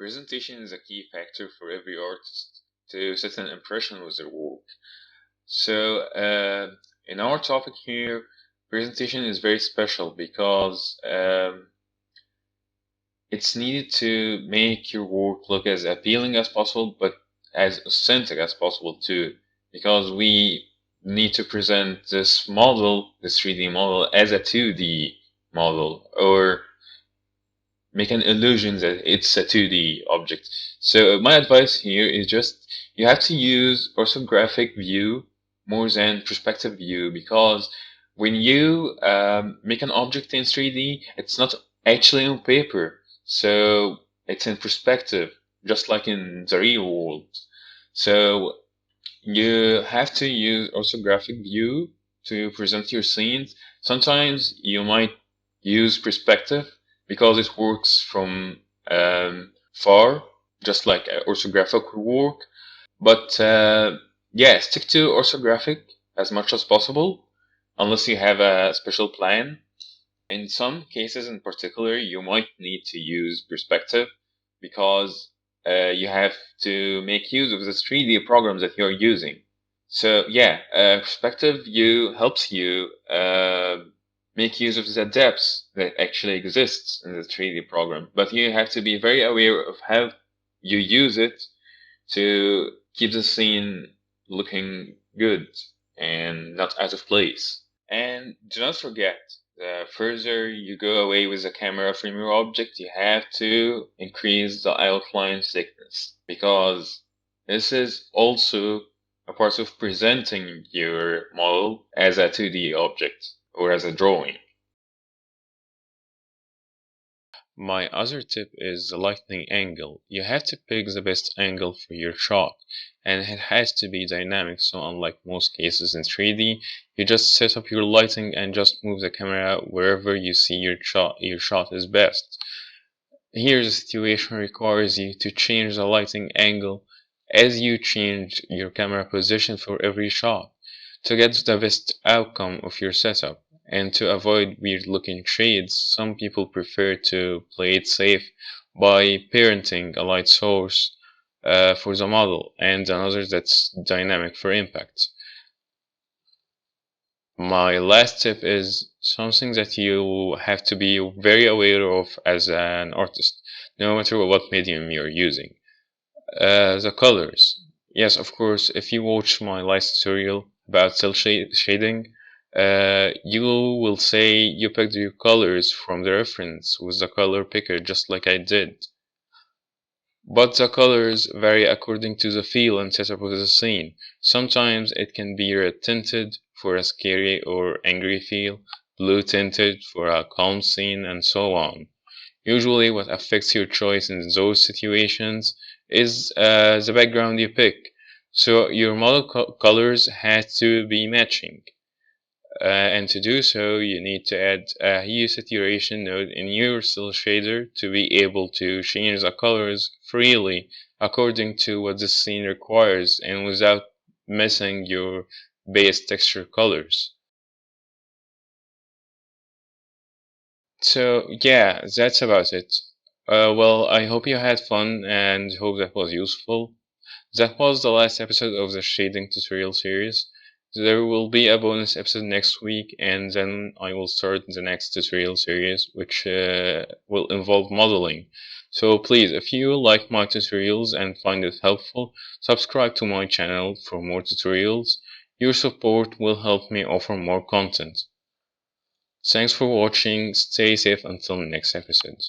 Presentation is a key factor for every artist to set an impression with their work. So, in our topic here, presentation is very special because it's needed to make your work look as appealing as possible, but as authentic as possible too. Because we need to present this model, this 3D model, as a 2D model, or make an illusion that it's a 2D object. So my advice here is just you have to use orthographic view more than perspective view, because when you make an object in 3D, it's not actually on paper. So it's in perspective, just like in the real world. So you have to use orthographic view to present your scenes. Sometimes you might use perspective because it works from far, just like orthographic work. But yeah, stick to orthographic as much as possible, unless you have a special plan. In some cases in particular, you might need to use perspective because you have to make use of the 3D programs that you're using. So yeah, perspective view helps you make use of the depth that actually exists in the 3D program, but you have to be very aware of how you use it to keep the scene looking good and not out of place. And do not forget, the further you go away with the camera from your object, you have to increase the outline thickness, because this is also a part of presenting your model as a 2D object or as a drawing. My other tip is the lighting angle. You have to pick the best angle for your shot, and it has to be dynamic, so unlike most cases in 3D, you just set up your lighting and just move the camera wherever you see your shot is best. Here the situation requires you to change the lighting angle as you change your camera position for every shot to get the best outcome of your setup. And to avoid weird looking shades, some people prefer to play it safe by parenting a light source for the model and another that's dynamic for impact. My last tip is something that you have to be very aware of as an artist, no matter what medium you're using. The colors. Yes, of course, if you watch my last tutorial about cel shading, you will say you picked your colors from the reference with the color picker, just like I did. But the colors vary according to the feel and setup of the scene. Sometimes it can be red tinted for a scary or angry feel, blue tinted for a calm scene, and so on. Usually what affects your choice in those situations is the background you pick. So your model colors have to be matching. And to do so, you need to add a hue saturation node in your cel shader to be able to change the colors freely according to what the scene requires and without messing your base texture colors. So yeah, that's about it. Well, I hope you had fun and hope that was useful. That was the last episode of the shading tutorial series. There will be a bonus episode next week, and then I will start the next tutorial series, which will involve modeling. So please, if you like my tutorials and find it helpful, subscribe to my channel for more tutorials. Your support will help me offer more content. Thanks for watching, stay safe until the next episode.